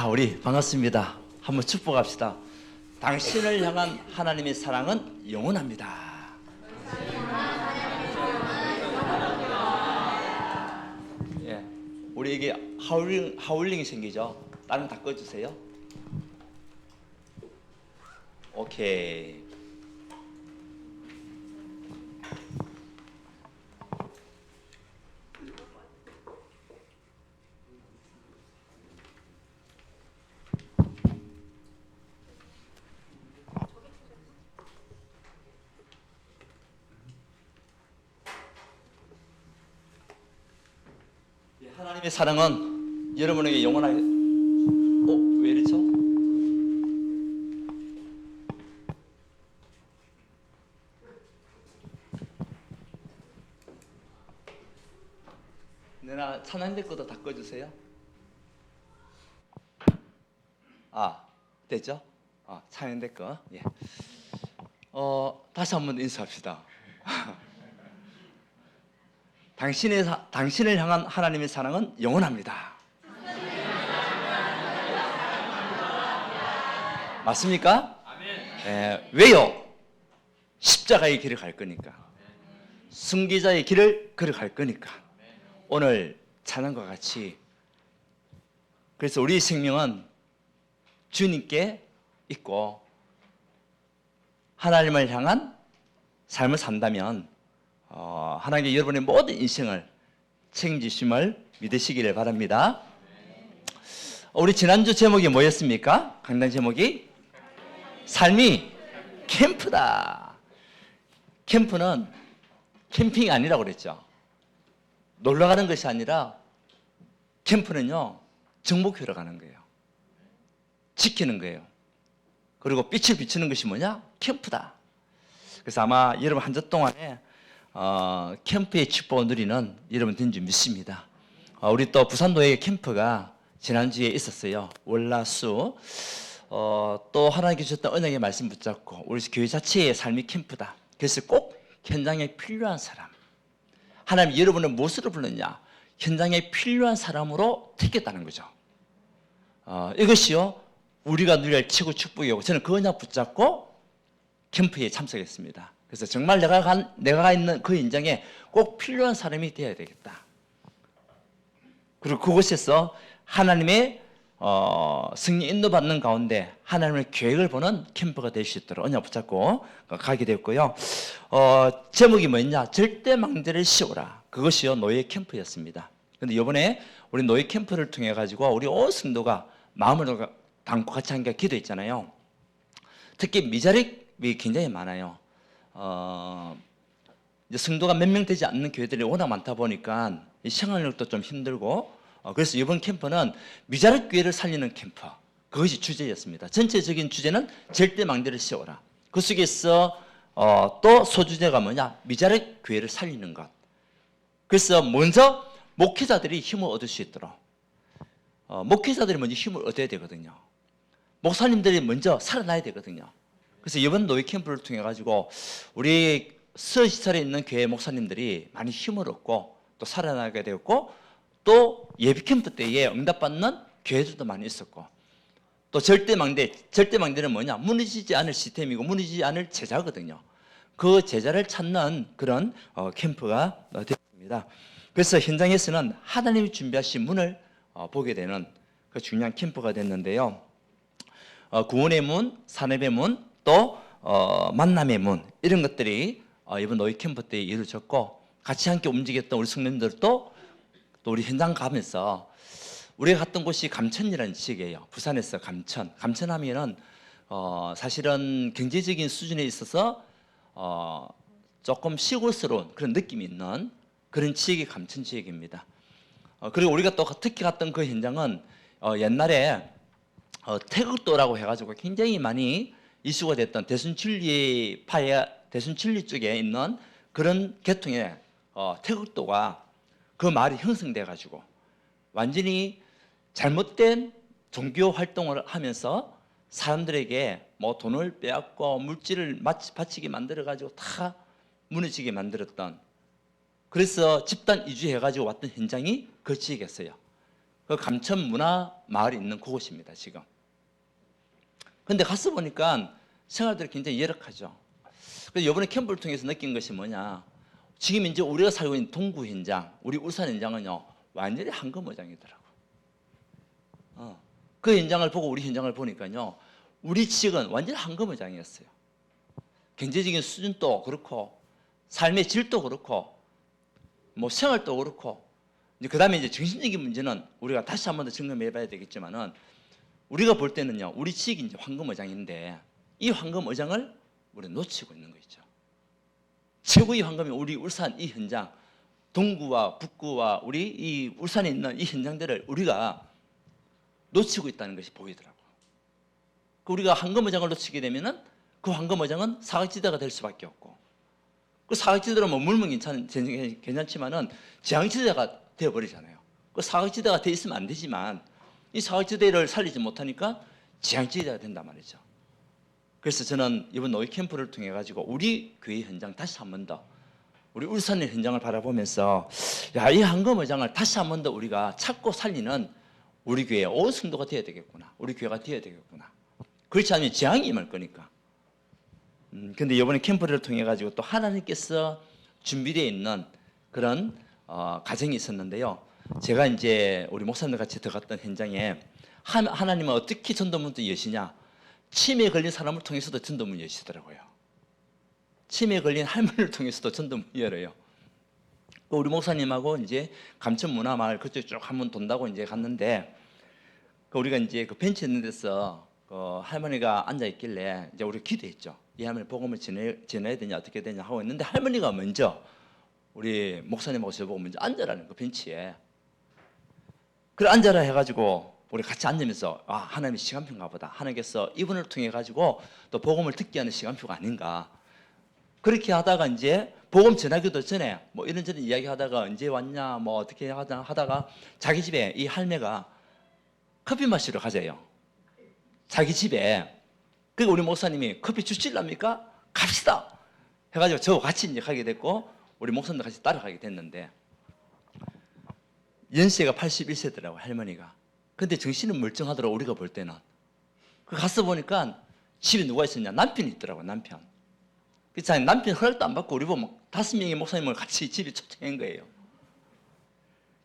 자, 우리 반갑습니다. 한번 축복합시다. 당신을 향한 하나님의 사랑은 영원합니다. 예, 우리에게 하울링이 생기죠. 다른 다 꺼주세요. 오케이. 하나님의 사랑은 여러분에게 영원하게. 왜 이렇죠? 내가 찬양대 것도 다 꺼주세요. 됐죠? 찬양대 거. 예. 다시 한번 인사합시다. 당신을 향한 하나님의 사랑은 영원합니다. 맞습니까? 왜요? 십자가의 길을 갈 거니까. 승기자의 길을 걸어갈 거니까. 오늘 찬양과 같이, 그래서 우리 생명은 주님께 있고 하나님을 향한 삶을 산다면 하나님께 여러분의 모든 인생을 책임지심을 믿으시기를 바랍니다. 우리 지난주 제목이 뭐였습니까? 강단 제목이 삶이 캠프다. 캠프는 캠핑이 아니라고 그랬죠. 놀러 가는 것이 아니라 캠프는요, 정복하러 가는 거예요. 지키는 거예요. 그리고 빛을 비추는 것이 뭐냐? 캠프다. 그래서 아마 여러분 한 주 동안에 캠프의 축복을 누리는 여러분 된 줄 믿습니다. 우리 또 부산도의 캠프가 지난주에 있었어요. 월화수. 또 하나님께 주셨던 언약의 말씀 붙잡고 우리 교회 자체의 삶이 캠프다. 그래서 꼭 현장에 필요한 사람, 하나님 여러분을 무엇으로 불렀냐? 현장에 필요한 사람으로 택했다는 거죠. 이것이요, 우리가 누릴 최고 축복이고, 저는 그 언약 붙잡고 캠프에 참석했습니다. 그래서 정말 내가 있는 그 현장에 꼭 필요한 사람이 되어야 되겠다. 그리고 그곳에서 하나님의 승리 인도받는 가운데 하나님의 계획을 보는 캠프가 될 수 있도록 언약 붙잡고 가게 되었고요. 제목이 뭐였냐? 절대 망대를 씌워라. 그것이요, 노예 캠프였습니다. 그런데 이번에 우리 노예 캠프를 통해 가지고 우리 온 성도가 마음을 담고 같이 함께 기도했잖아요. 특히 미자립이 굉장히 많아요. 이제 성도가 몇 명 되지 않는 교회들이 워낙 많다 보니까 이 생활력도 좀 힘들고, 그래서 이번 캠프는 미자립 교회를 살리는 캠프, 그것이 주제였습니다. 전체적인 주제는 절대 망대를 씌워라. 그 속에서 또 소주제가 뭐냐? 미자립 교회를 살리는 것. 그래서 먼저 목회자들이 힘을 얻을 수 있도록, 목회자들이 먼저 힘을 얻어야 되거든요. 목사님들이 먼저 살아나야 되거든요. 그래서 이번 노예 캠프를 통해 가지고 우리 서시설에 있는 교회 목사님들이 많이 힘을 얻고 또 살아나게 되었고, 또 예비 캠프 때에 응답받는 교회들도 많이 있었고, 또 절대망대는 뭐냐? 무너지지 않을 시스템이고 무너지지 않을 제자거든요. 그 제자를 찾는 그런 캠프가 되었습니다. 그래서 현장에서는 하나님이 준비하신 문을 보게 되는 그 중요한 캠프가 됐는데요. 구원의 문, 산업의 문, 또 만남의 문, 이런 것들이 이번 노예 캠프 때 이루어졌고, 같이 함께 움직였던 우리 성도님들도 또 우리 현장 가면서, 우리가 갔던 곳이 감천이라는 지역이에요. 부산에서 감천하면은 사실은 경제적인 수준에 있어서 조금 시골스러운 그런 느낌이 있는 그런 지역이 감천 지역입니다. 그리고 우리가 또 특히 갔던 그 현장은 옛날에 태극도라고 해가지고 굉장히 많이 이슈가 됐던 대순진리 쪽에 있는 그런 계통의 태극도가, 그 말이 형성돼 가지고 완전히 잘못된 종교 활동을 하면서 사람들에게 뭐 돈을 빼앗고 물질을 바치게 만들어 가지고 다 무너지게 만들었던, 그래서 집단 이주해 가지고 왔던 현장이 그 지역이었어요. 그 감천 문화 마을이 있는 그곳입니다, 지금. 근데 가서 보니까 생활들이 굉장히 열악하죠. 그래서 이번에 캠프를 통해서 느낀 것이 뭐냐. 지금 이제 우리가 살고 있는 동구 현장, 우리 울산 현장은요, 완전히 황금어장이더라고. 그 현장을 보고 우리 현장을 보니까요, 우리 지역은 완전히 황금어장이었어요. 경제적인 수준도 그렇고, 삶의 질도 그렇고, 뭐 생활도 그렇고, 그 다음에 이제 정신적인 문제는 우리가 다시 한 번 더 점검해 봐야 되겠지만은, 우리가 볼 때는요, 우리 지역이 이제 황금어장인데, 이 황금어장을 우리가 놓치고 있는 거 있죠. 최고의 황금이 우리 울산 이 현장, 동구와 북구와 우리 이 울산에 있는 이 현장들을 우리가 놓치고 있다는 것이 보이더라고요. 우리가 황금어장을 놓치게 되면은 그 황금어장은 사각지대가 될 수밖에 없고, 그 사각지대로 뭐 물면 괜찮지만은 재앙지대가 되어버리잖아요. 그 사각지대가 돼 있으면 안 되지만 이 사각지대를 살리지 못하니까 재앙지대가 된단 말이죠. 그래서 저는 이번 노예 캠프를 통해 가지고 우리 교회 현장 다시 한 번 더, 우리 울산의 현장을 바라보면서 야, 이 황금어장을 다시 한 번 더 우리가 찾고 살리는 우리 교회 온 성도가 되어야 되겠구나. 우리 교회가 되어야 되겠구나. 그렇지 않으면 재앙이 임할 거니까. 근데 이번에 캠프를 통해 가지고 또 하나님께서 준비되어 있는 그런 가정이 있었는데요. 제가 이제 우리 목사님들 같이 들어갔던 현장에 하나님은 어떻게 전도문도 여시냐? 치매에 걸린 사람을 통해서도 전도문 여시더라고요. 치매에 걸린 할머니를 통해서도 전도문 열어요. 우리 목사님하고 이제 감천 문화마을 그쪽 쭉 한번 돈다고 이제 갔는데, 우리가 이제 그 벤치 있는 데서 그 할머니가 앉아 있길래 이제 우리 기도했죠. 이 할머니 복음을 전해야 되냐 어떻게 되냐 하고 있는데, 할머니가 먼저 우리 목사님하고 저보고 먼저 앉으라는 그 벤치에. 그래 앉아라 해가지고 우리 같이 앉으면서 아, 하나님의 시간표인가 보다. 하나님께서 이분을 통해 가지고 또 복음을 듣게 하는 시간표가 아닌가. 그렇게 하다가 이제 복음 전하기도 전에 뭐 이런저런 이야기하다가 언제 왔냐 뭐 어떻게 하다가 자기 집에 이 할매가 커피 마시러 가자요. 자기 집에. 그리고 우리 목사님이 커피 주실랍니까? 갑시다 해가지고 저와 같이 이제 가게 됐고, 우리 목사님도 같이 따라가게 됐는데, 연세가 81세더라고 할머니가. 근데 정신은 멀쩡하더라고 우리가 볼 때는. 그 가서 보니까 집에 누가 있었냐? 남편이 있더라고, 남편. 그래서 남편 허락도 안 받고 우리 보면 5명의 목사님을 같이 집에 초청한 거예요.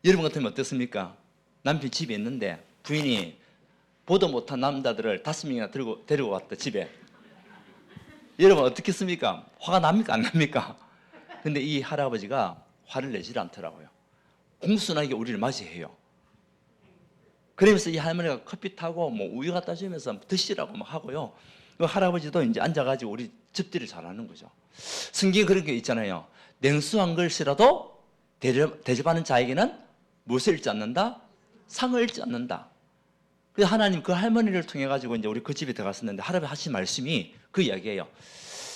여러분 같으면 어떻습니까? 남편 집에 있는데 부인이 보도 못한 남자들을 5명이나 데리고 왔다 집에. 여러분 어떻겠습니까? 화가 납니까 안 납니까? 근데 이 할아버지가 화를 내질 않더라고요. 공손하게 우리를 맞이해요. 그러면서 이 할머니가 커피 타고 뭐 우유 갖다 주면서 드시라고 막 하고요. 그 할아버지도 이제 앉아가지고 우리 접대를 잘하는 거죠. 성경에 그런 게 있잖아요. 냉수 한 그릇이라도 대접하는 자에게는 무엇을 잃지 않는다? 상을 잃지 않는다. 그래서 하나님 그 할머니를 통해 가지고 이제 우리 그 집에 들어갔었는데, 할아버지 하신 말씀이 그 이야기예요.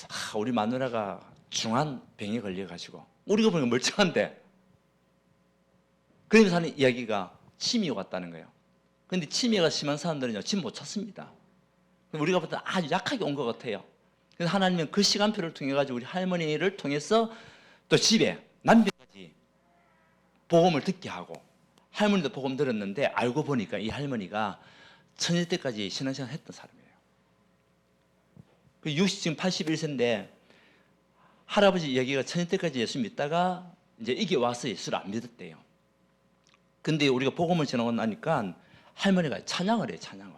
아, 우리 마누라가 중한 병에 걸려가지고 우리가 보면 멀쩡한데, 그러면서 하는 이야기가 치매가 왔다는 거예요. 그런데 치매가 심한 사람들은요, 집 못 찾습니다. 우리가 볼 때 아주 약하게 온 것 같아요. 그래서 하나님은 그 시간표를 통해 가지고 우리 할머니를 통해서 또 집에 남편까지 복음을 듣게 하고, 할머니도 복음 들었는데 알고 보니까 이 할머니가 처녀 때까지 신앙생활 했던 사람이에요. 60, 지금 81세인데 할아버지 이야기가 처녀 때까지 예수 믿다가 이제 이게 와서 예수를 안 믿었대요. 근데 우리가 복음을 전하고 나니까 할머니가 찬양을 해요, 찬양을.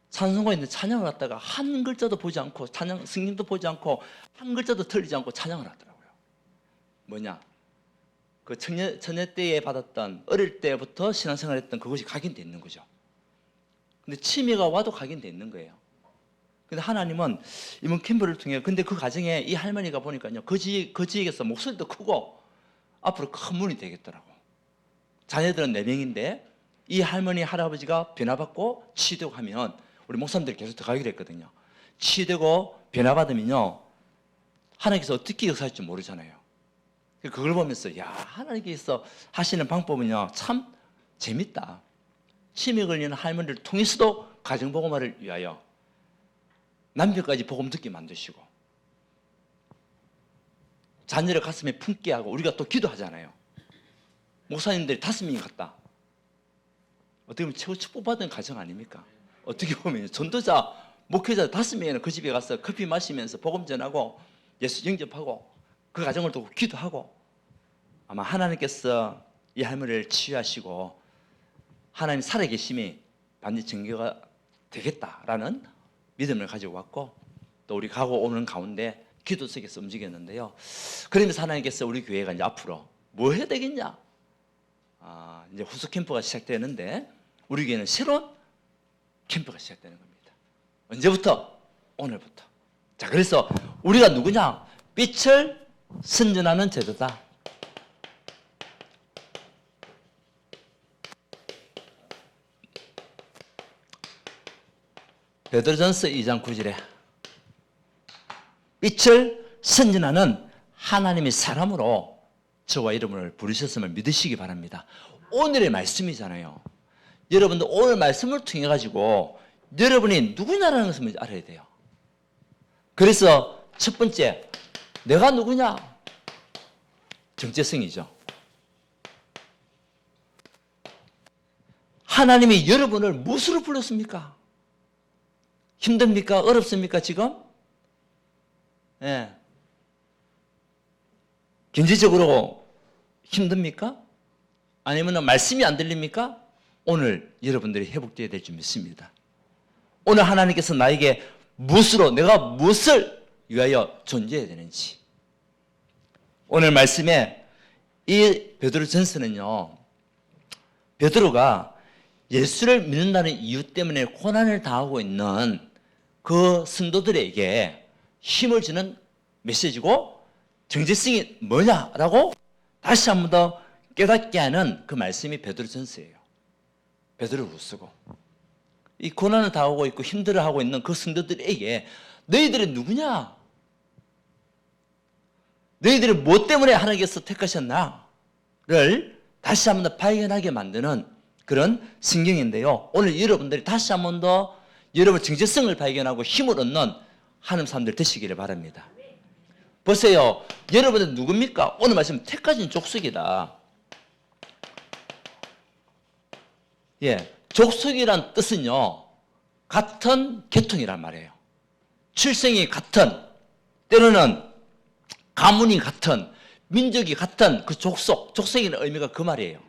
찬송가에 있는 찬양을 갖다가 한 글자도 보지 않고, 찬양 성경도 보지 않고 한 글자도 틀리지 않고 찬양을 하더라고요. 뭐냐? 그 처녀 때에 받았던, 어릴 때부터 신앙생활을 했던 그것이 각인되어 있는 거죠. 근데 치매가 와도 각인되어 있는 거예요. 근데 하나님은 이번 캠프를 통해, 근데 그 과정에 이 할머니가 보니까요, 그 지역에서 목소리도 크고 앞으로 큰 문이 되겠더라고. 자녀들은 4명인데 이 할머니 할아버지가 변화받고 치유되고 하면 우리 목사님들이 계속 더 가기로 했거든요. 치유되고 변화받으면요, 하나님께서 어떻게 역사할지 모르잖아요. 그걸 보면서 야, 하나님께서 하시는 방법은요 참 재밌다. 치매 걸리는 할머니를 통해서도 가정복음화를 위하여 남편까지 복음 듣게 만드시고, 자녀를 가슴에 품게 하고, 우리가 또 기도하잖아요. 목사님들이 5명이 갔다. 어떻게 보면 최고 축복받은 가정 아닙니까? 어떻게 보면 전도자, 목회자 5명이나 그 집에 가서 커피 마시면서 복음 전하고 예수 영접하고 그 가정을 두고 기도하고, 아마 하나님께서 이 할머니를 치유하시고 하나님 살아계심이 반드시 증거가 되겠다라는 믿음을 가지고 왔고, 또 우리 가고 오는 가운데 기도 속에서 움직였는데요. 그러면서 하나님께서 우리 교회가 이제 앞으로 뭐 해야 되겠냐? 이제 후속 캠프가 시작되는데 우리 교회는 새로운 캠프가 시작되는 겁니다. 언제부터? 오늘부터. 자, 그래서 우리가 누구냐? 빛을 선전하는 제도다. 베드로전서 2장 9절에 빛을 선전하는 하나님의 사람으로 저와 이름을 부르셨음을 믿으시기 바랍니다. 오늘의 말씀이잖아요. 여러분도 오늘 말씀을 통해 가지고 여러분이 누구냐라는 것을 알아야 돼요. 그래서 첫 번째, 내가 누구냐? 정체성이죠. 하나님이 여러분을 무엇으로 불렀습니까? 힘듭니까? 어렵습니까? 지금? 예. 경제적으로 힘듭니까? 아니면 말씀이 안 들립니까? 오늘 여러분들이 회복되어야 될 줄 믿습니다. 오늘 하나님께서 나에게 무엇으로, 내가 무엇을 위하여 존재해야 되는지. 오늘 말씀에 이 베드로전서는요, 베드로가 예수를 믿는다는 이유 때문에 고난을 당하고 있는 그 성도들에게 힘을 주는 메시지고, 정체성이 뭐냐라고 다시 한 번 더 깨닫게 하는 그 말씀이 베드로전서예요. 베드로후서고, 이 고난을 당하고 있고 힘들어하고 있는 그 성도들에게 너희들은 누구냐? 너희들이 무엇 때문에 하나님께서 택하셨나를 다시 한 번 더 발견하게 만드는 그런 성경인데요. 오늘 여러분들이 다시 한 번 더 여러분 정체성을 발견하고 힘을 얻는 하나님 사람들 되시기를 바랍니다. 보세요. 여러분은 누굽니까? 오늘 말씀 택하신 족속이다. 예, 족속이란 뜻은요, 같은 계통이란 말이에요. 출생이 같은, 때로는 가문이 같은, 민족이 같은 그 족속이라는 의미가 그 말이에요.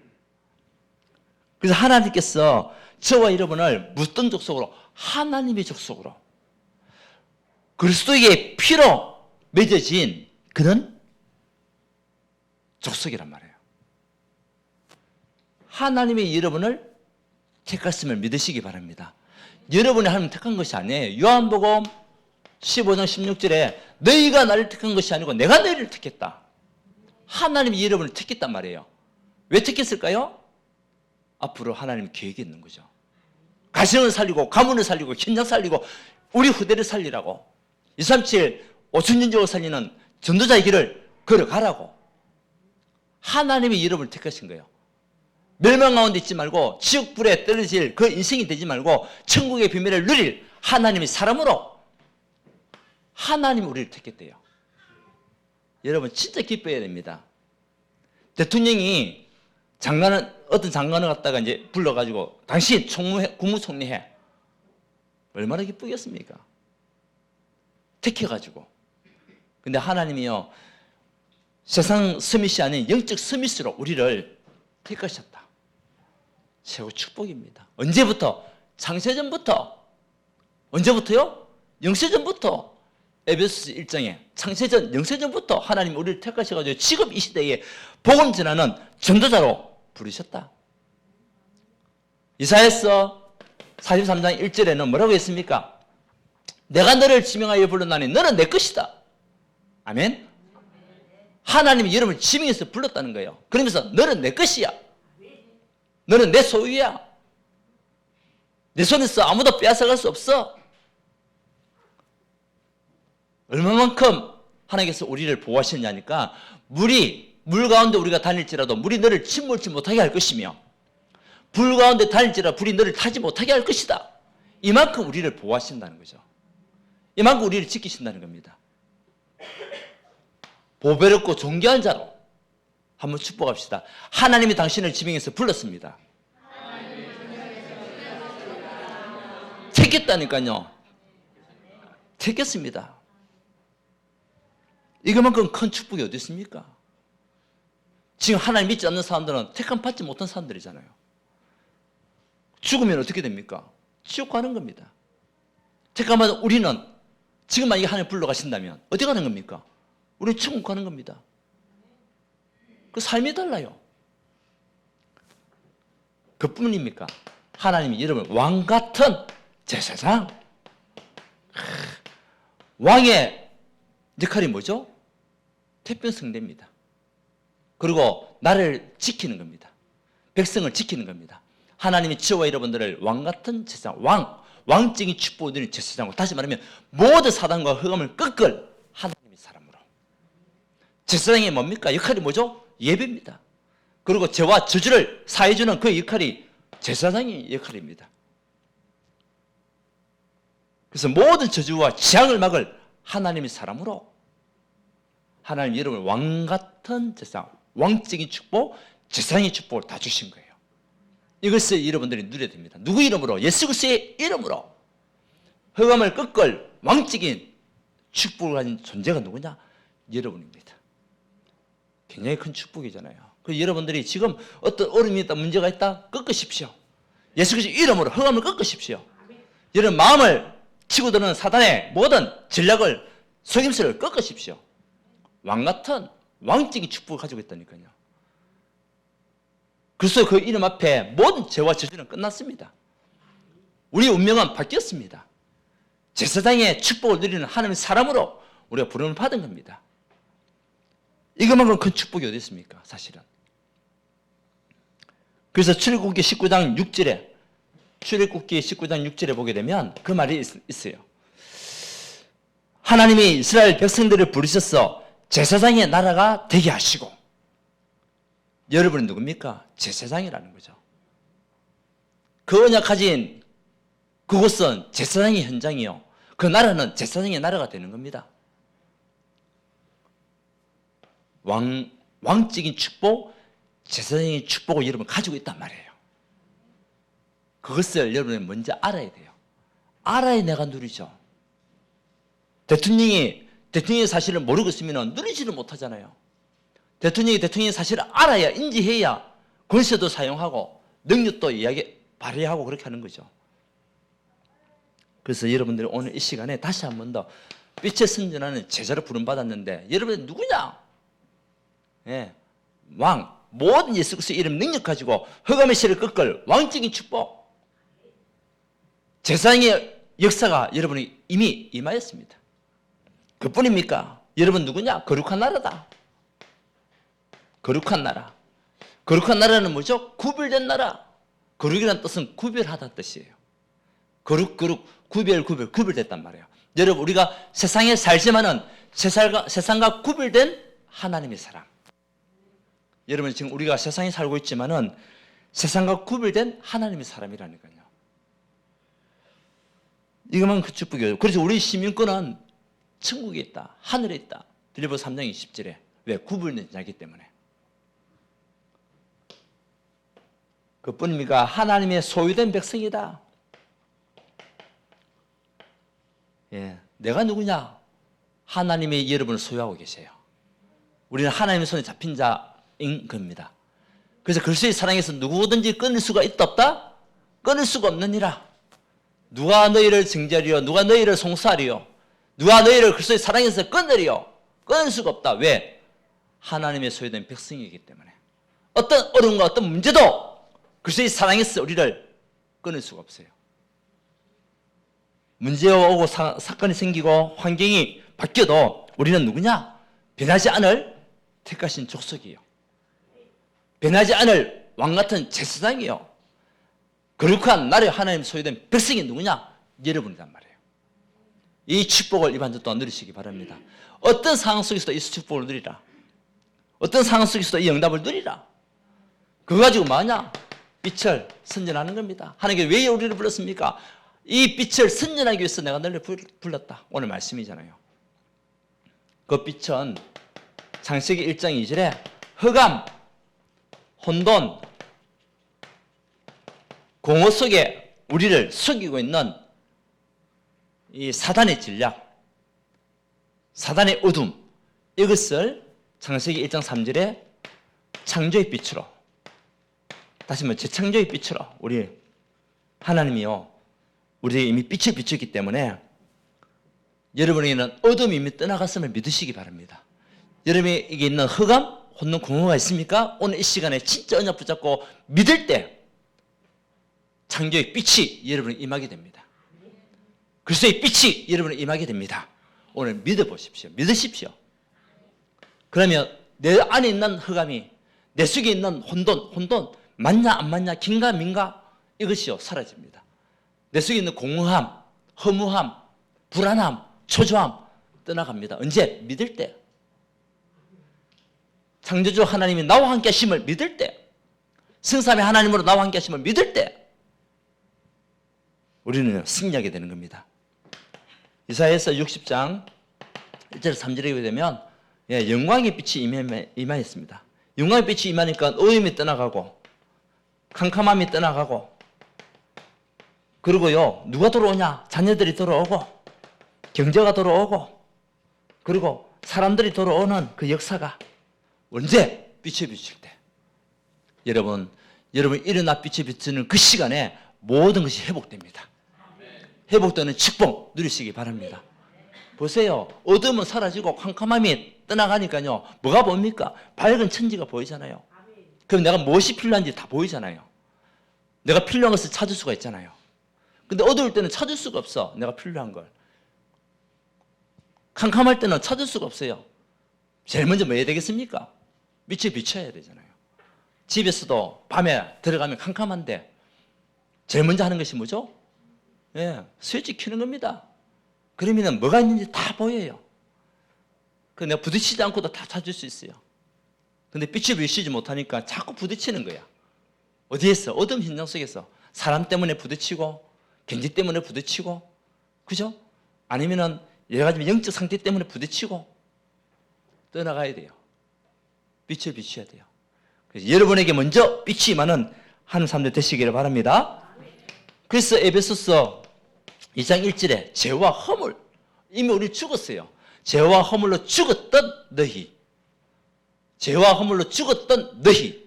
그래서 하나님께서 저와 여러분을 무슨 족속으로? 하나님의 족속으로, 그리스도의 피로 맺어진 그런 족속이란 말이에요. 하나님이 여러분을 택했음을 믿으시기 바랍니다. 여러분이 하나님 택한 것이 아니에요. 요한복음 15장 16절에 너희가 나를 택한 것이 아니고 내가 너희를 택했다. 하나님이 여러분을 택했단 말이에요. 왜 택했을까요? 앞으로 하나님 계획이 있는 거죠. 가정을 살리고 가문을 살리고 현장 살리고 우리 후대를 살리라고, 237 5천년적으로 살리는 전도자의 길을 걸어가라고 하나님이 여러분을 택하신 거예요. 멸망 가운데 있지 말고 지옥불에 떨어질 그 인생이 되지 말고 천국의 비밀을 누릴 하나님의 사람으로 하나님이 우리를 택했대요. 여러분 진짜 기뻐해야 됩니다. 대통령이 어떤 장관을 갖다가 이제 불러가지고 당신 국무총리 해. 얼마나 기쁘겠습니까? 택해가지고. 근데 하나님이요, 세상 서밋이 아닌 영적 서밋으로 우리를 택하셨다. 최고 축복입니다. 언제부터? 창세전부터. 언제부터요? 영세전부터. 에베소서 1장에 창세전, 영세전부터 하나님 우리를 택하셔가지고 지금 이 시대에 복음 전하는 전도자로 부르셨다. 이사야서 43장 1절에는 뭐라고 했습니까? 내가 너를 지명하여 불렀나니 너는 내 것이다. 아멘. 하나님이 여러분을 지명해서 불렀다는 거예요. 그러면서 너는 내 것이야. 너는 내 소유야. 내 손에서 아무도 빼앗아갈 수 없어. 얼마만큼 하나님께서 우리를 보호하셨냐니까, 물 가운데 우리가 다닐지라도 물이 너를 침몰치 못하게 할 것이며 불 가운데 다닐지라도 불이 너를 타지 못하게 할 것이다. 이만큼 우리를 보호하신다는 거죠. 이만큼 우리를 지키신다는 겁니다. 보배롭고 존귀한 자로 한번 축복합시다. 하나님이 당신을 지명해서 불렀습니다. 택했다니까요. 택했습니다. 이거만큼 큰 축복이 어디 있습니까? 지금 하나님 믿지 않는 사람들은 택함 받지 못한 사람들이잖아요. 죽으면 어떻게 됩니까? 지옥 가는 겁니다. 택함 받은 우리는 지금 만약에 하나님 불러가신다면 어디 가는 겁니까? 우리는 천국 가는 겁니다. 그 삶이 달라요. 그뿐입니까? 하나님이 여러분 왕 같은 제사장. 왕의 역할이 뭐죠? 태평성대입니다. 그리고 나를 지키는 겁니다. 백성을 지키는 겁니다. 하나님이 저와 여러분들을 왕 같은 제사장, 왕적인 축복을 드리는 제사장으로, 다시 말하면 모든 사단과 흑암을 꺾을 하나님의 사람으로. 제사장이 뭡니까? 역할이 뭐죠? 예배입니다. 그리고 죄와 저주를 사해주는 그 역할이 제사장의 역할입니다. 그래서 모든 저주와 재앙을 막을 하나님의 사람으로 하나님 여러분을 왕 같은 제사장, 왕적인 축복, 제사장의 축복을 다 주신 거예요. 이것을 여러분들이 누려야 됩니다. 누구 이름으로? 예수 그리스도의 이름으로. 흑암을 꺾을 왕적인 축복을 가진 존재가 누구냐? 여러분입니다. 굉장히 큰 축복이잖아요. 그 여러분들이 지금 어떤 어려움이 있다, 문제가 있다, 꺾으십시오. 예수 그리스도 이름으로 흑암을 꺾으십시오. 여러분 마음을 치고드는 사단의 모든 전략을, 속임수를 꺾으십시오. 왕 같은 왕적인 축복을 가지고 있다니까요. 그래서 그 이름 앞에 모든 죄와 저주는 끝났습니다. 우리의 운명은 바뀌었습니다. 제사장의 축복을 누리는 하나님의 사람으로 우리가 부름을 받은 겁니다. 이것만큼 큰 축복이 어디 있습니까? 사실은. 그래서 출애굽기 19장 6절에 출애굽기 19장 6절에 보게 되면 그 말이 있어요. 하나님이 이스라엘 백성들을 부르셔서 제사장의 나라가 되게 하시고. 여러분은 누굽니까? 제사장이라는 거죠. 그 언약 가진 그곳은 제사장의 현장이요. 그 나라는 제사장의 나라가 되는 겁니다. 왕적인 축복, 제사장의 축복을 여러분 가지고 있단 말이에요. 그것을 여러분이 먼저 알아야 돼요. 알아야 내가 누리죠. 대통령의 사실을 모르고 있으면 누리지를 못하잖아요. 대통령의 사실을 알아야, 인지해야 권세도 사용하고 능력도 발휘하고 그렇게 하는 거죠. 그래서 여러분들이 오늘 이 시간에 다시 한 번 더 빛의 선전하는 제자로 부름받았는데 여러분이 누구냐? 예, 왕, 모든 예수 그리스도의 이름 능력 가지고 흑암의 실을 꺾을 왕적인 축복, 제사장의 역사가 여러분이 이미 임하였습니다. 그뿐입니까? 여러분 누구냐? 거룩한 나라다. 거룩한 나라. 거룩한 나라는 뭐죠? 구별된 나라. 거룩이라는 뜻은 구별하다 뜻이에요. 구별됐단 말이에요. 여러분 우리가 세상에 살지만은 세상과 구별된 하나님의 사람. 여러분 지금 우리가 세상에 살고 있지만은 세상과 구별된 하나님의 사람이라니까요. 이것만 그 축복이에요. 그래서 우리 시민권은 천국에 있다, 하늘에 있다. 빌립보서 3장 20절에 왜? 구별된 자이기 때문에. 그뿐입니까? 하나님의 소유된 백성이다. 예, 내가 누구냐? 하나님의 여러분을 소유하고 계세요. 우리는 하나님의 손에 잡힌 자인 겁니다. 그래서 그리스도의 사랑에서 누구든지 끊을 수가 있다 없다? 끊을 수가 없느니라. 누가 너희를 정죄하리요? 누가 너희를 송사하리요? 누가 너희를 그리스도의 사랑에서 끊으리요? 끊을 수가 없다. 왜? 하나님의 소유된 백성이기 때문에. 어떤 어려움과 어떤 문제도 그리스도의 사랑에서 우리를 끊을 수가 없어요. 문제가 오고 사건이 생기고 환경이 바뀌어도 우리는 누구냐? 변하지 않을 택하신 족속이에요. 변하지 않을 왕같은 제사장이에요. 거룩한 나라의 하나님 소유된 백성이 누구냐? 여러분이란 말이에요. 이 축복을 이번 주 동안 누리시기 바랍니다. 어떤 상황 속에서도 이 축복을 누리라. 어떤 상황 속에서도 이 응답을 누리라. 그거 가지고 뭐하냐? 빛을 선전하는 겁니다. 하나님께 왜 우리를 불렀습니까? 이 빛을 선전하기 위해서 내가 너를 불렀다. 오늘 말씀이잖아요. 그 빛은 창세기 1장 2절에 흑암, 혼돈, 공허 속에 우리를 속이고 있는 이 사단의 전략, 사단의 어둠, 이것을 창세기 1장 3절에 창조의 빛으로, 다시 한번 재창조의 빛으로, 우리 하나님이요 우리에게 이미 빛을 비추기 때문에 여러분에게는 어둠이 이미 떠나갔음을 믿으시기 바랍니다. 여러분에게 있는 흑암, 혼돈, 공허가 있습니까? 오늘 이 시간에 진짜 언약 붙잡고 믿을 때 창조의 빛이 여러분에 임하게 됩니다. 그리스도의 빛이 여러분에 임하게 됩니다. 오늘 믿어보십시오. 믿으십시오. 그러면 내 안에 있는 흑암이, 내 속에 있는 혼돈 맞냐 안 맞냐, 긴가 민가, 이것이요 사라집니다. 내 속에 있는 공허함, 허무함, 불안함, 초조함 떠나갑니다. 언제? 믿을 때. 창조주 하나님이 나와 함께 하심을 믿을 때, 성삼위 하나님으로 나와 함께 하심을 믿을 때 우리는 승리하게 되는 겁니다. 이사야서 60장 1절 3절에 보게 되면 영광의 빛이 임하였습니다. 영광의 빛이 임하니까 어둠이 떠나가고 캄캄함이 떠나가고, 그리고요 누가 돌아오냐? 자녀들이 돌아오고 경제가 돌아오고, 그리고 사람들이 돌아오는 그 역사가 언제? 빛이 비칠 때. 여러분 일어나 빛이 비치는 그 시간에 모든 것이 회복됩니다. 회복되는 축복 누리시기 바랍니다. 보세요. 어둠은 사라지고 캄캄함이 떠나가니까요 뭐가 보입니까? 밝은 천지가 보이잖아요. 그럼 내가 무엇이 필요한지 다 보이잖아요. 내가 필요한 것을 찾을 수가 있잖아요. 근데 어두울 때는 찾을 수가 없어. 내가 필요한 걸. 캄캄할 때는 찾을 수가 없어요. 제일 먼저 뭐 해야 되겠습니까? 빛을 비춰야 되잖아요. 집에서도 밤에 들어가면 캄캄한데 제일 먼저 하는 것이 뭐죠? 스위치 켜는 겁니다. 그러면 뭐가 있는지 다 보여요. 그 내가 부딪히지 않고도 다 찾을 수 있어요. 근데 빛을 비추지 못하니까 자꾸 부딪히는 거야. 어디에서? 어둠 현장 속에서. 사람 때문에 부딪히고, 경제 때문에 부딪히고, 그죠? 아니면은 여러 가지 영적 상태 때문에 부딪히고, 떠나가야 돼요. 빛을 비춰야 돼요. 그래서 여러분에게 먼저 빛이 임하는 하는 사람들 되시기를 바랍니다. 그래서 에베소서 2장 1절에 죄와 허물, 이미 우리 죽었어요. 죄와 허물로 죽었던 너희, 죄와 허물로 죽었던 너희.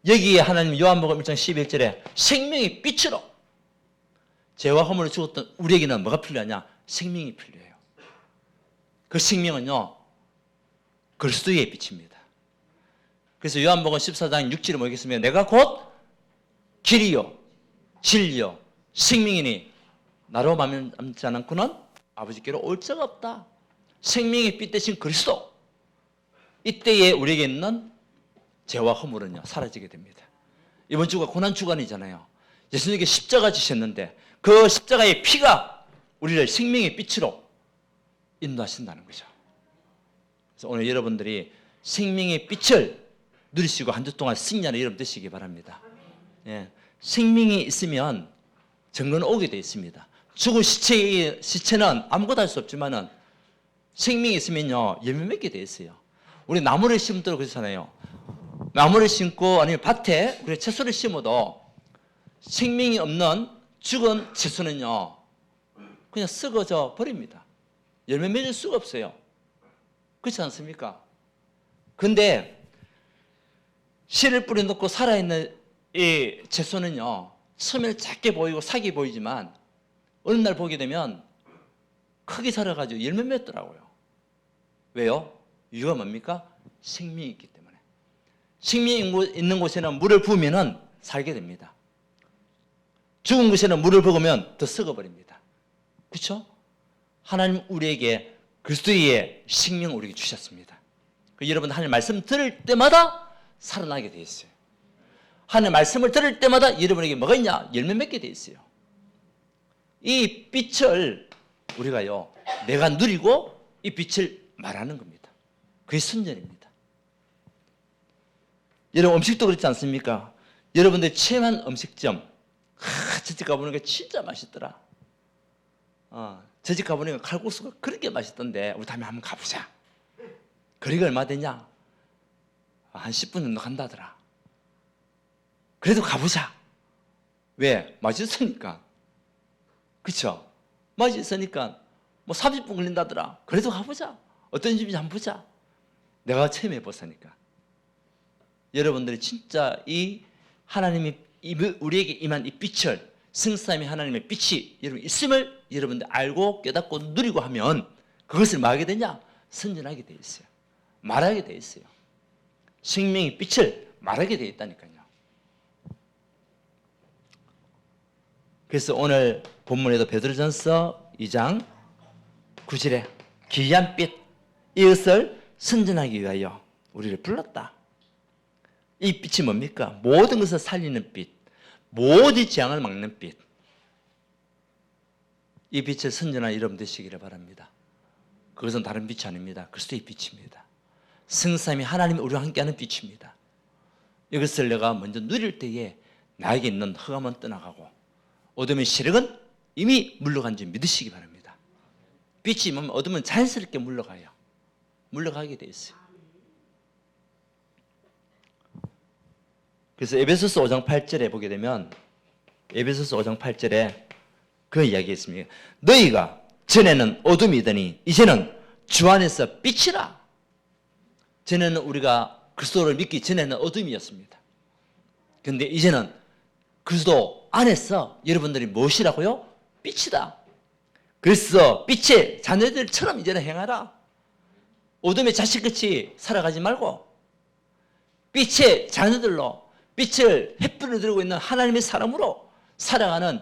여기에 하나님 요한복음 1장 11절에 생명의 빛으로, 죄와 허물로 죽었던 우리에게는 뭐가 필요하냐? 생명이 필요해요. 그 생명은요 그리스도의 빛입니다. 그래서 요한복음 14장 6절에 뭐겠습니까? 내가 곧 길이요 진리요 생명이니 나로 말미암지 않고는 아버지께로 올 자가 없다. 생명의 빛 대신 그리스도. 이때에 우리에게 있는 죄와 허물은요 사라지게 됩니다. 이번 주가 고난주간이잖아요. 예수님께 십자가 지셨는데 그 십자가의 피가 우리를 생명의 빛으로 인도하신다는 거죠. 그래서 오늘 여러분들이 생명의 빛을 누리시고 한 주 동안 승리하는 여러분 되시기 바랍니다. 생명이 있으면 정거는 오게 되어 있습니다. 죽은 시체는 아무것도 할 수 없지만은 생명이 있으면요 열매 맺게 되어 있어요. 우리 나무를 심도록 그렇잖아요. 나무를 심고 아니면 밭에 우리 채소를 심어도 생명이 없는 죽은 채소는요 그냥 썩어져 버립니다. 열매 맺을 수가 없어요. 그렇지 않습니까? 근데 씨를 뿌려놓고 살아있는 이 채소는요 처음에는 작게 보이고 sak이 보이지만 어느 날 보게 되면 크게 자라가지고 열매 맺더라고요. 왜요? 이유가 뭡니까? 생명이 있기 때문에. 생명이 있는 곳에는 물을 부으면 살게 됩니다. 죽은 곳에는 물을 부으면 더 썩어버립니다. 그렇죠? 하나님 우리에게 그리스도의 생명을 우리에게 주셨습니다. 여러분 하나님 말씀 들을 때마다 살아나게 되어 있어요. 하나님 말씀을 들을 때마다 여러분에게 뭐가 있냐? 열매 맺게 되어 있어요. 이 빛을 우리가요 내가 누리고 이 빛을 말하는 겁니다. 그게 순전입니다. 여러분 음식도 그렇지 않습니까? 여러분들 체험한 음식점 저 집 가보니까 진짜 맛있더라. 저 집 가보니까 칼국수가 그렇게 맛있던데 우리 다음에 한번 가보자. 거리가 얼마 되냐? 한 10분 정도 간다더라. 그래도 가보자. 왜? 맛있으니까. 그쵸? 맞이 있으니까 뭐 30분 걸린다더라. 그래도 가보자. 어떤 집인지 한번 보자. 내가 처음 해봤으니까. 여러분들이 진짜 이 하나님이 우리에게 임한 이 빛을, 성삼위 하나님의 빛이 여러분 있음을 여러분들 알고 깨닫고 누리고 하면 그것을 뭐 하게 되냐? 선전하게 돼 있어요. 말하게 돼 있어요. 생명의 빛을 말하게 돼 있다니까요. 그래서 오늘 본문에도 베드로전서 2장 9절에 귀한 빛, 이것을 선전하기 위하여 우리를 불렀다. 이 빛이 뭡니까? 모든 것을 살리는 빛, 모든 재앙을 막는 빛. 이 빛을 선전한 여러분 되시기를 바랍니다. 그것은 다른 빛이 아닙니다. 그리스도의 빛입니다. 성삼위 하나님이 우리와 함께하는 빛입니다. 이것을 내가 먼저 누릴 때에 나에게 있는 흑암은 떠나가고 어둠의 시력은 이미 물러간 줄 믿으시기 바랍니다. 빛이 임하면 어둠은 자연스럽게 물러가요. 물러가게 돼 있어요. 그래서 에베소서 5장 8절에 보게 되면 에베소서 5장 8절에 그 이야기 있습니다. 너희가 전에는 어둠이더니 이제는 주 안에서 빛이라. 전에는 우리가 그리스도를 믿기 전에는 어둠이었습니다. 그런데 이제는 그리스도 안에서 여러분들이 무엇이라고요? 빛이다. 그래서 빛의 자녀들처럼 이제는 행하라. 어둠의 자식같이 살아가지 말고 빛의 자녀들로 빛을 햇불을 들고 있는 하나님의 사람으로 살아가는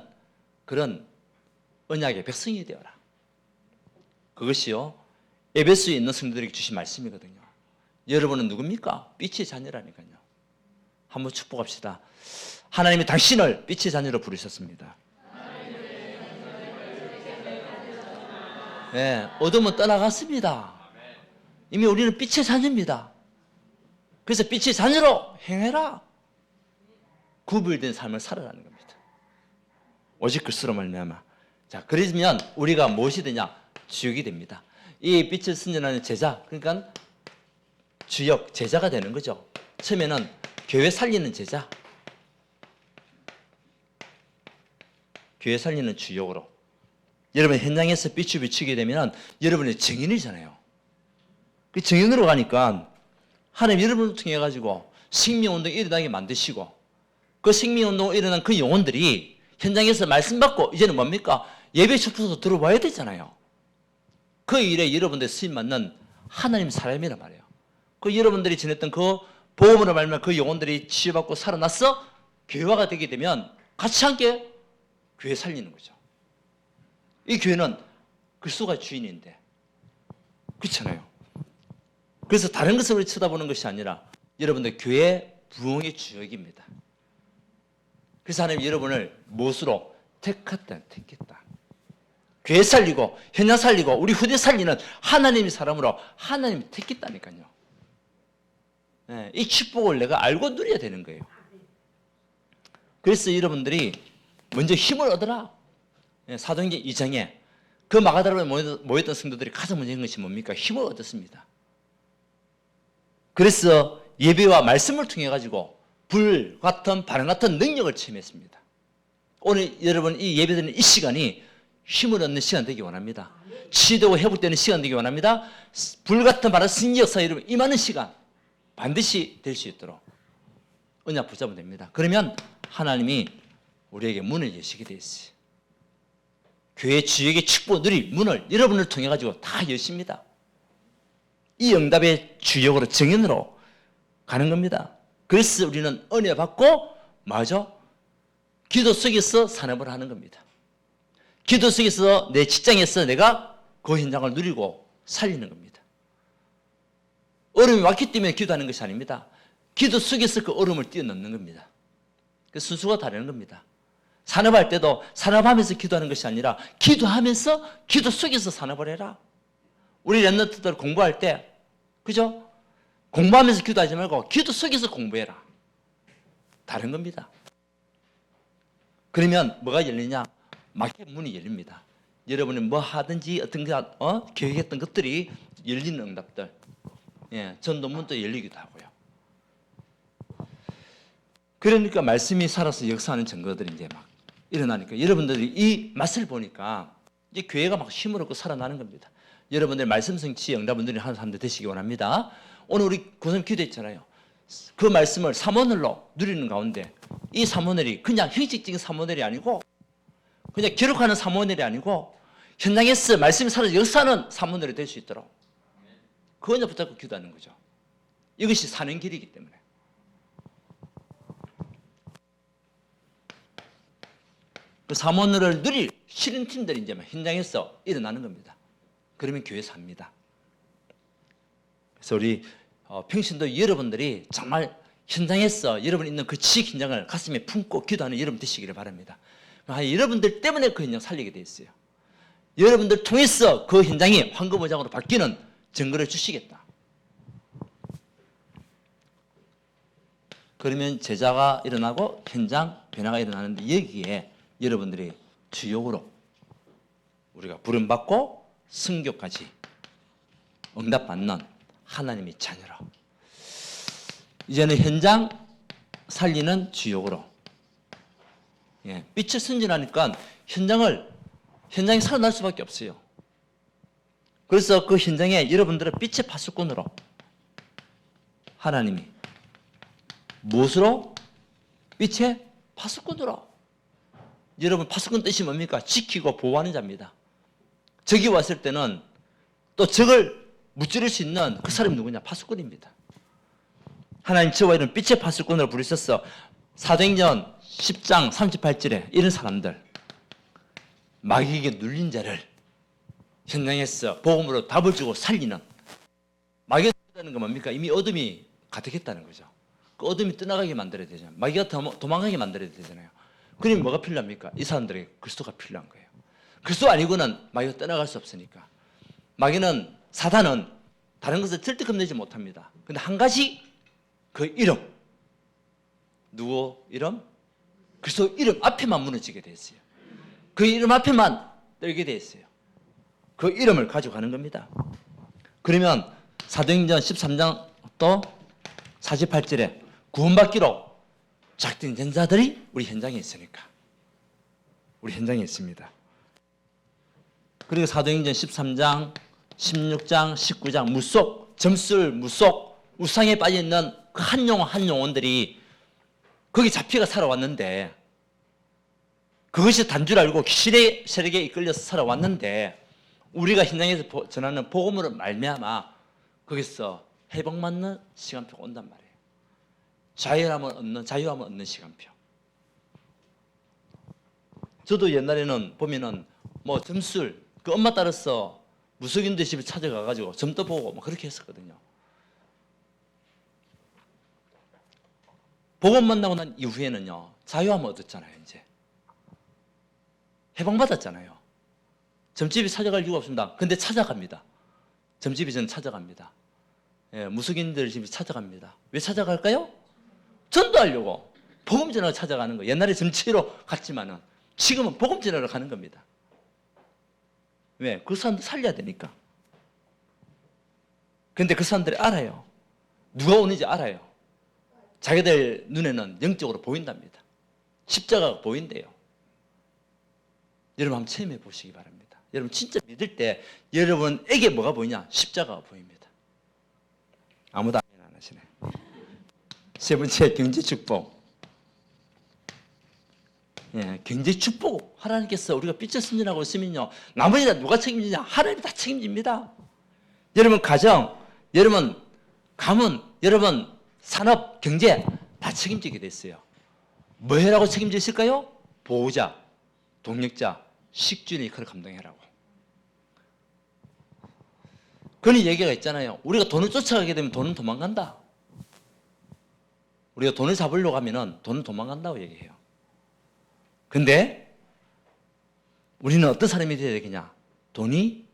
그런 언약의 백성이 되어라. 그것이요 에베소에 있는 성도들에게 주신 말씀이거든요. 여러분은 누굽니까? 빛의 자녀라니까요. 한번 축복합시다. 하나님이 당신을 빛의 자녀로 부르셨습니다. 네, 어둠은 떠나갔습니다. 이미 우리는 빛의 자녀입니다. 그래서 빛의 자녀로 행해라. 구별된 삶을 살아라는 겁니다. 오직 그리스도로 말미암아. 자, 그러면 우리가 무엇이 되냐? 주역이 됩니다. 이 빛을 선전하는 제자, 그러니까 주역, 제자가 되는 거죠. 처음에는 교회 살리는 제자, 교회 살리는 주역으로. 여러분 현장에서 빛을 비추게 되면 여러분의 증인이잖아요. 그 증인으로 가니까 하나님 여러분을 통해 가지고 생명운동이 일어나게 만드시고 그 생명운동이 일어난 그 영혼들이 현장에서 말씀 받고 이제는 뭡니까? 예배 슈퍼에서 들어와야 되잖아요. 그 일에 여러분들 쓰임 맞는 하나님 사람이란 말이에요. 그 여러분들이 지냈던 그 보험으로 말미암아 그 영혼들이 치유받고 살아나서 교회화가 되게 되면 같이 함께 교회 살리는 거죠. 이 교회는 그리스도가 주인인데 그렇잖아요. 그래서 다른 것을 우리 쳐다보는 것이 아니라 여러분들 교회 부흥의 주역입니다. 그래서 하나님 여러분을 무엇으로 택했다. 교회 살리고 현장 살리고 우리 후대 살리는 하나님의 사람으로 하나님이 택했다니까요. 네, 이 축복을 내가 알고 누려야 되는 거예요. 그래서 여러분들이 먼저 힘을 얻어라. 네, 사도행전 2장에 그 마가다라에 모였던 성도들이 가장 먼저 한 것이 뭡니까? 힘을 얻었습니다. 그래서 예배와 말씀을 통해 가지고 불 같은 바람 같은 능력을 체험했습니다. 오늘 여러분 이 예배드리는 이 시간이 힘을 얻는 시간 되기 원합니다. 치유되고 회복되는 시간 되기 원합니다. 불 같은 바람 승리 역사 여러분 임하는 시간 반드시 될 수 있도록 언약 붙잡으면 됩니다. 그러면 하나님이 우리에게 문을 여시게 되어 있어요. 교회 주역의 축복 누릴 문을 여러분을 통해 가지고 다 여십니다. 이 응답의 주역으로 증인으로 가는 겁니다. 그래서 우리는 은혜 받고 마저 기도 속에서 산업을 하는 겁니다. 기도 속에서 내 직장에서 내가 그 현장을 누리고 살리는 겁니다. 얼음이 왔기 때문에 기도하는 것이 아닙니다. 기도 속에서 그 얼음을 뛰어넘는 겁니다. 그 순수가 다르는 겁니다. 산업할 때도 산업하면서 기도하는 것이 아니라 기도하면서 기도 속에서 산업을 해라. 우리 랩런트들 공부할 때 그죠? 공부하면서 기도하지 말고 기도 속에서 공부해라. 다른 겁니다. 그러면 뭐가 열리냐? 마켓 문이 열립니다. 여러분이 뭐 하든지 어떤 계획했던 것들이 열리는 응답들. 예, 전도문도 열리기도 하고요. 그러니까 말씀이 살아서 역사하는 증거들이 이제 막 일어나니까 여러분들이 이 맛을 보니까 이 교회가 막 힘을 얻고 살아나는 겁니다. 여러분들 말씀 성취 영자분들이 하는 사람들 되시기 원합니다. 오늘 우리 구성 기도했잖아요. 그 말씀을 사모늘로 누리는 가운데 이 사모늘이 그냥 형식적인 사모늘이 아니고 그냥 기록하는 사모늘이 아니고 현장에서 말씀이 살아서 역사하는 사모늘이 될 수 있도록 그 언약 붙잡고 기도하는 거죠. 이것이 사는 길이기 때문에. 그 사모늘을 누릴 실행 팀들이 이제 현장에서 일어나는 겁니다. 그러면 교회 삽니다. 그래서 우리 평신도 여러분들이 정말 현장에서 여러분 있는 그 지역 현장을 가슴에 품고 기도하는 여러분 되시기를 바랍니다. 여러분들 때문에 그 현장 살리게 돼 있어요. 여러분들 통해서 그 현장이 황금어장으로 바뀌는 증거를 주시겠다. 그러면 제자가 일어나고 현장 변화가 일어나는데 여기에 여러분들이 주역으로 우리가 부름받고 승교까지 응답받는 하나님의 자녀라. 이제는 현장 살리는 주역으로. 빛을 선진하니까 현장이 살아날 수밖에 없어요. 그래서 그 현장에 여러분들은 빛의 파수꾼으로 하나님이 무엇으로? 빛의 파수꾼으로. 여러분 파수꾼 뜻이 뭡니까? 지키고 보호하는 자입니다. 적이 왔을 때는 또 적을 무찌를 수 있는 그 사람이 누구냐? 파수꾼입니다. 하나님 저와 이런 빛의 파수꾼으로 부르셨어. 사도행전 10장 38절에 이런 사람들 마귀에게 눌린 자를 현장에서 복음으로 답을 주고 살리는. 마귀가 떠나는 건 뭡니까? 이미 어둠이 가득했다는 거죠. 그 어둠이 떠나가게 만들어야 되잖아요. 마귀가 도망가게 만들어야 되잖아요. 그러면 뭐가 필요합니까? 이 사람들에게 그리스도가 필요한 거예요. 그리스도 아니고는 마귀가 떠나갈 수 없으니까. 마귀는 사단은 다른 것을 절대 겁내지 못합니다. 그런데 한 가지 그 이름. 누구 이름? 그리스도 이름 앞에만 무너지게 돼 있어요. 그 이름 앞에만 떨게 돼 있어요. 그 이름을 가지고 가는 겁니다. 그러면 사도행전 13장 또 48절에 구원받기로 작정된 자들이 우리 현장에 있으니까. 우리 현장에 있습니다. 그리고 사도행전 13장, 16장, 19장 무속, 점술, 무속, 우상에 빠져있는 그 한 영혼들이 거기 잡혀가 살아왔는데 그것이 단 줄 알고 귀신의 세력에 이끌려서 살아왔는데 우리가 현장에서 전하는 복음으로 말미암아 거기서 회복받는 시간표가 온단 말이에요. 자유함을 얻는 시간표. 저도 옛날에는 보면은 뭐 점술 그 엄마 따라서 무속인들 집에 찾아가가지고 점도 보고 뭐 그렇게 했었거든요. 복음 만나고 난 이후에는요 자유함을 얻었잖아요. 이제 해방받았잖아요. 점집이 찾아갈 이유가 없습니다. 근데 찾아갑니다. 점집이 저는 찾아갑니다. 무속인들 집에 찾아갑니다. 왜 찾아갈까요? 전도하려고. 복음 전하러 찾아가는 거예요. 옛날에 점치러 갔지만은 지금은 복음 전하러 가는 겁니다. 왜? 그 사람들 살려야 되니까. 그런데 그 사람들이 알아요. 누가 오는지 알아요. 자기들 눈에는 영적으로 보인답니다. 십자가가 보인대요. 여러분 한번 체험해 보시기 바랍니다. 여러분 진짜 믿을 때 여러분에게 뭐가 보이냐? 십자가가 보입니다. 아무도 아멘 안 하시네. 세 번째 경제 축복. 경제 축복. 하나님께서 우리가 빛을 선진하고 있으면요 나머지 다 누가 책임지냐? 하나님이 다 책임집니다. 여러분 가정, 여러분 가문, 여러분 산업, 경제 다 책임지게 됐어요. 뭐 해라고 책임지실까요? 보호자, 동력자, 식주인의 역할을 감당해라고. 그런 얘기가 있잖아요. 우리가 돈을 쫓아가게 되면 돈은 도망간다. 우리가 돈을 잡으려고 하면 돈은 도망간다고 얘기해요. 근데 우리는 어떤 사람이 되어야 되겠냐? 돈이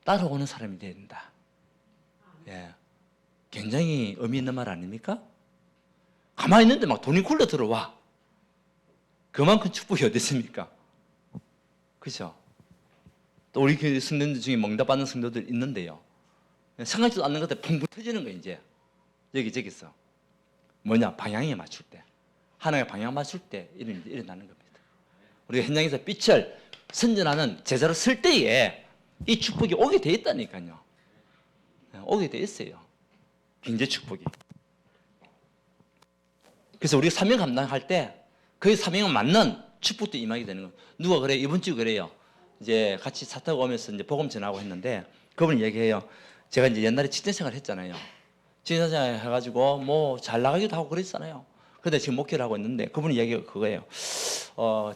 따라오는 사람이 되어야 된다. 굉장히 의미 있는 말 아닙니까? 가만히 있는데 막 돈이 굴러 들어와. 그만큼 축복이 어디 있습니까? 그죠? 또 우리 교회 성도들 중에 응답받는 성도들 있는데요. 생각지도 않는 것들 펑펑 터지는 거예요, 이제. 여기저기서. 뭐냐? 방향에 맞출 때. 하나님의 방향 맞출 때 일어나는 겁니다. 우리가 현장에서 빛을 선전하는 제자로 쓸 때에 이 축복이 오게 돼 있다니까요. 오게 돼 있어요. 경제 축복이. 그래서 우리가 사명 감당할 때 그 사명에 맞는 축복도 임하게 되는 거예요. 누가 그래? 이번 주 그래요. 이제 같이 차 타고 오면서 이제 복음 전하고 했는데 그분이 얘기해요. 제가 이제 옛날에 직장 생활 했잖아요. 직장 생활 해가지고 뭐 잘 나가기도 하고 그랬잖아요. 근데 지금 목회를 하고 있는데 그분이 얘기가 그거예요.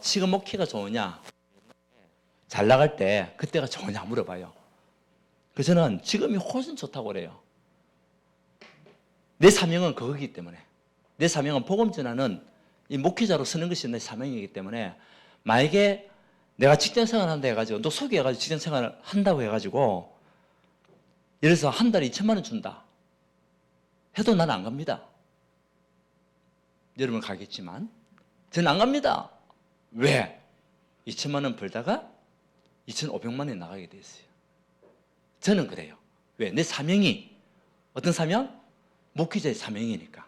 지금 목회가 좋으냐? 잘 나갈 때 그때가 좋으냐 물어봐요. 그래서 저는 지금이 훨씬 좋다고 그래요. 내 사명은 그거기 때문에. 내 사명은 복음 전하는 이 목회자로 서는 것이 내 사명이기 때문에 만약에 내가 직장생활 한다 해가지고 너 소개해가지고 직장생활을 한다고 해가지고 예를 들어서 한 달에 2천만 원 준다 해도 나는 안 갑니다. 여러분 가겠지만 저는 안 갑니다. 왜? 2천만 원 벌다가 2,500만 원이 나가게 돼 있어요. 저는 그래요. 왜? 내 사명이 어떤 사명? 목회자의 사명이니까.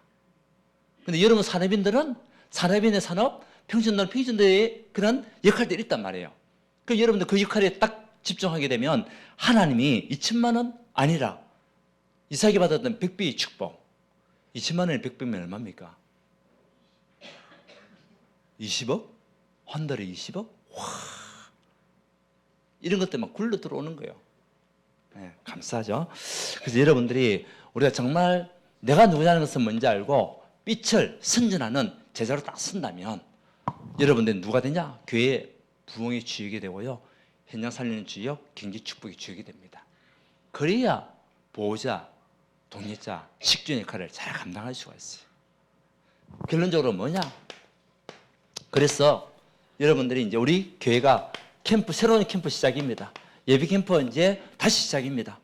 근데 여러분 산업인들은 산업인의 산업, 평신도의 그런 역할들이 있단 말이에요. 그럼 여러분들 그 역할에 딱 집중하게 되면 하나님이 2천만 원 아니라 이삭이 받았던 100배의 축복. 2천만 원에 100배면 얼마입니까? 20억? 한 달에 20억? 와, 이런 것들 막 굴러 들어오는 거예요. 네, 감사하죠. 그래서 여러분들이 우리가 정말 내가 누구냐는 것을 먼저 알고 빛을 선전하는 제자로 딱 쓴다면 여러분들 누가 되냐? 교회 부흥의 주역이 되고요. 현장 살리는 주역, 경제 축복의 주역이 됩니다. 그래야 보호자, 독립자, 식주의 역할을 잘 감당할 수가 있어요. 결론적으로 뭐냐? 그래서 여러분들이 이제 우리 교회가 캠프, 새로운 캠프 시작입니다. 예비 캠프 이제 다시 시작입니다.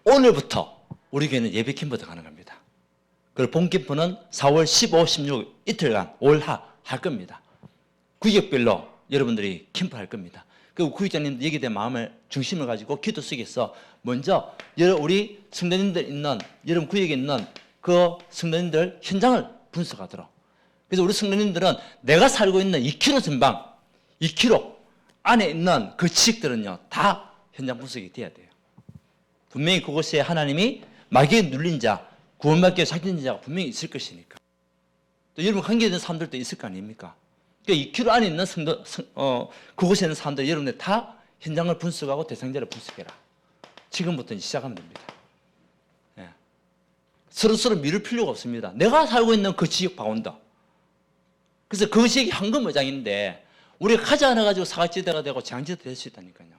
오늘부터 우리 교회는 예비 캠프도 가는 겁니다. 그리고 본 캠프는 4월 15, 16 이틀간 할 겁니다. 구역별로 여러분들이 캠프 할 겁니다. 그리고 구역장님들 얘기에 대한 마음을 중심을 가지고 기도 속에서 먼저 우리 성도님들 있는 여러분 구역에 있는 그 성도님들 현장을 분석하도록. 그래서 우리 성도님들은 내가 살고 있는 2km 전방, 2km 안에 있는 그 지역들은요 다 현장 분석이 돼야 돼요. 분명히 그곳에 하나님이 마귀에 눌린 자, 구원받기 위해 작정된 자가 분명히 있을 것이니까. 또 여러분 관계된 사람들도 있을 거 아닙니까? 그러니까 2km 안에 있는 그곳에 있는 사람들 여러분들 다 현장을 분석하고 대상자를 분석해라. 지금부터 시작하면 됩니다. 예. 서로 미룰 필요가 없습니다. 내가 살고 있는 그 지역 바운더. 그래서 그 지역이 황금어장인데 우리가 가지 않아 가지고 사각지대가 되고 재앙지대가 될 수 있다니까요.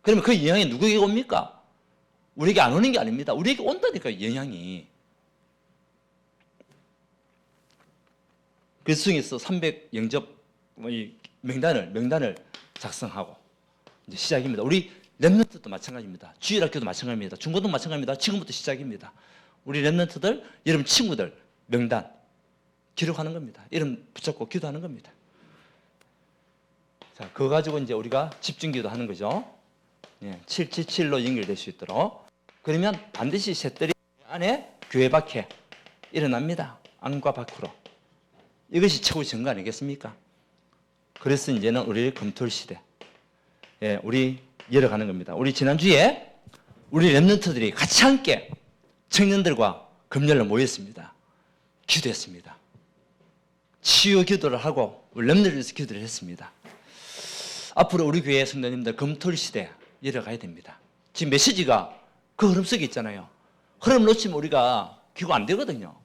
그러면 그 영향이 누구에게 옵니까? 우리에게 안 오는 게 아닙니다. 우리에게 온다니까요, 영향이. 그 중에서 300 영접 명단을 작성하고 이제 시작입니다. 우리 렘넌트도 마찬가지입니다. 주일학교도 마찬가지입니다. 중고등 마찬가지입니다. 지금부터 시작입니다. 우리 렘넌트들, 여러분 친구들 명단 기록하는 겁니다. 이름 붙잡고 기도하는 겁니다. 자, 그거 가지고 이제 우리가 집중기도 하는 거죠. 예, 777로 연결될 수 있도록. 그러면 반드시 셋들이 안에 교회 밖에 일어납니다. 안과 밖으로. 이것이 최고의 증거 아니겠습니까? 그래서 이제는 우리 금토일 시대, 예, 우리 열어가는 겁니다. 우리 지난주에 우리 렘넌트들이 같이 함께 청년들과 금요일로 모였습니다. 기도했습니다. 치유 기도를 하고 우리 렘넌트에서 기도를 했습니다. 앞으로 우리 교회 성도님들 금토일 시대 열어가야 됩니다. 지금 메시지가 그 흐름 속에 있잖아요. 흐름 놓치면 우리가 기고 안 되거든요.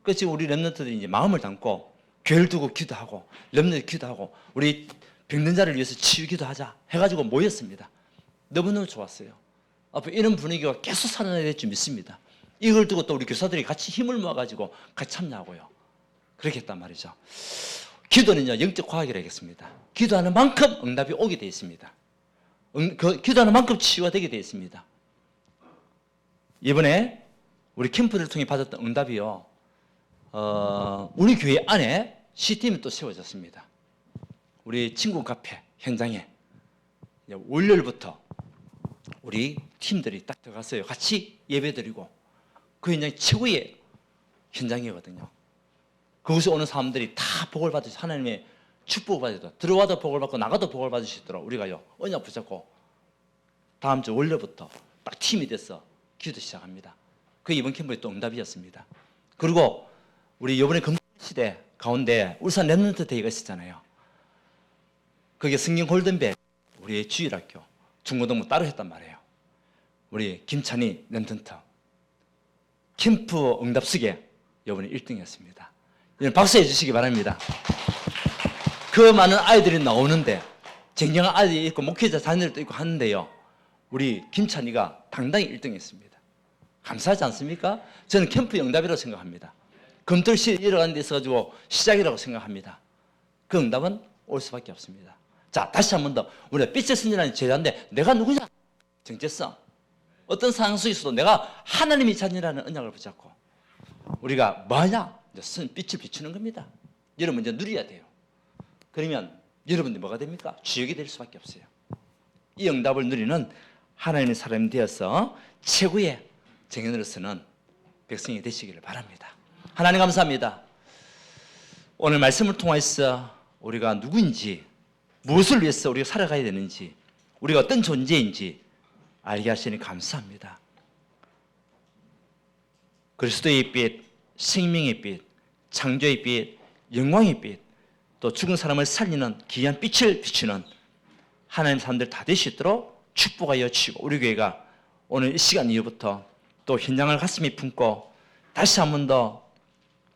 그래서 지금 우리 렘넌트들이 이제 마음을 담고 교회를 두고 기도하고 렘넌트 기도하고 우리 병든 자를 위해서 치유 기도하자 해가지고 모였습니다. 너무너무 좋았어요. 앞으로 이런 분위기가 계속 살아나야 될 줄 믿습니다. 이걸 두고 또 우리 교사들이 같이 힘을 모아가지고 같이 참여하고요. 그렇게 했단 말이죠. 기도는요, 영적 과학이라 하겠습니다. 기도하는 만큼 응답이 오게 되어 있습니다. 기도하는 만큼 치유가 되게 되어 있습니다. 이번에 우리 캠프를 통해 받았던 응답이요, 우리 교회 안에 시스템이 또 세워졌습니다. 우리 친구 카페 현장에 월요일부터 우리 팀들이 딱 들어갔어요. 같이 예배드리고 그 현장이 최고의 현장이거든요. 거기서 오는 사람들이 다 복을 받으시 하나님의 축복을 받으시더라. 들어와도 복을 받고 나가도 복을 받으시더라. 우리가요 언약 붙잡고 다음 주 월요일부터 딱 팀이 돼서 기도 시작합니다. 그게 이번 캠프의 또 응답이었습니다. 그리고 우리 이번에 금시대 가운데 울산 랩런트 데이가 있었잖아요. 그게 승경 골든벨 우리 주일학교 중고등부 따로 했단 말이에요. 우리 김찬희 랩런트 캠프 응답숙에 이번에 1등이었습니다. 박수해 주시기 바랍니다. 그 많은 아이들이 나오는데 쟁쟁한 아이들이 있고 목회자 자녀들도 있고 하는데요. 우리 김찬희가 당당히 1등했습니다. 감사하지 않습니까? 저는 캠프 응답이라고 생각합니다. 금토일시 일어나는 데 있어가지고 시작이라고 생각합니다. 그 응답은 올 수밖에 없습니다. 자, 다시 한 번 더 우리가 빛의 선지라는 제자인데 내가 누구냐? 정체성. 어떤 상황 속에서도 내가 하나님의 자녀라는 언약을 붙잡고 우리가 뭐냐? 빛을 비추는 겁니다. 여러분 이제 누려야 돼요. 그러면 여러분들 뭐가 됩니까? 주역이 될 수밖에 없어요. 이 응답을 누리는 하나님의 사람이 되어서 최고의 정인으로서는 백성이 되시기를 바랍니다. 하나님 감사합니다. 오늘 말씀을 통해서 우리가 누구인지 무엇을 위해서 우리가 살아가야 되는지 우리가 어떤 존재인지 알게 하시니 감사합니다. 그리스도의 빛, 생명의 빛, 창조의 빛, 영광의 빛, 또 죽은 사람을 살리는 귀한 빛을 비추는 하나님 사람들 다 되시도록 축복하여 주시고 우리 교회가 오늘 이 시간 이후부터 또 현장을 가슴에 품고 다시 한 번 더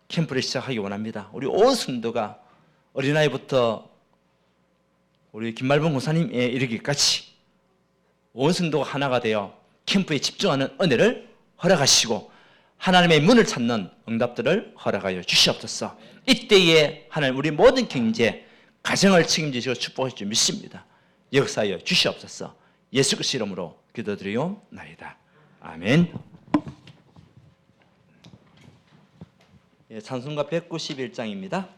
캠프를 시작하기 원합니다. 우리 온 성도가 어린아이부터 우리 김말봉 권사님에 이르기까지 온 성도가 하나가 되어 캠프에 집중하는 은혜를 허락하시고 하나님의 문을 찾는 응답들을 허락하여 주시옵소서. 이때에 하나님 우리 모든 경제, 가정을 책임지시고 축복하실 줄 믿습니다. 역사하여 주시옵소서. 예수 그리스도 이름으로 기도드리옵나이다. 아멘. 찬송가 191장입니다.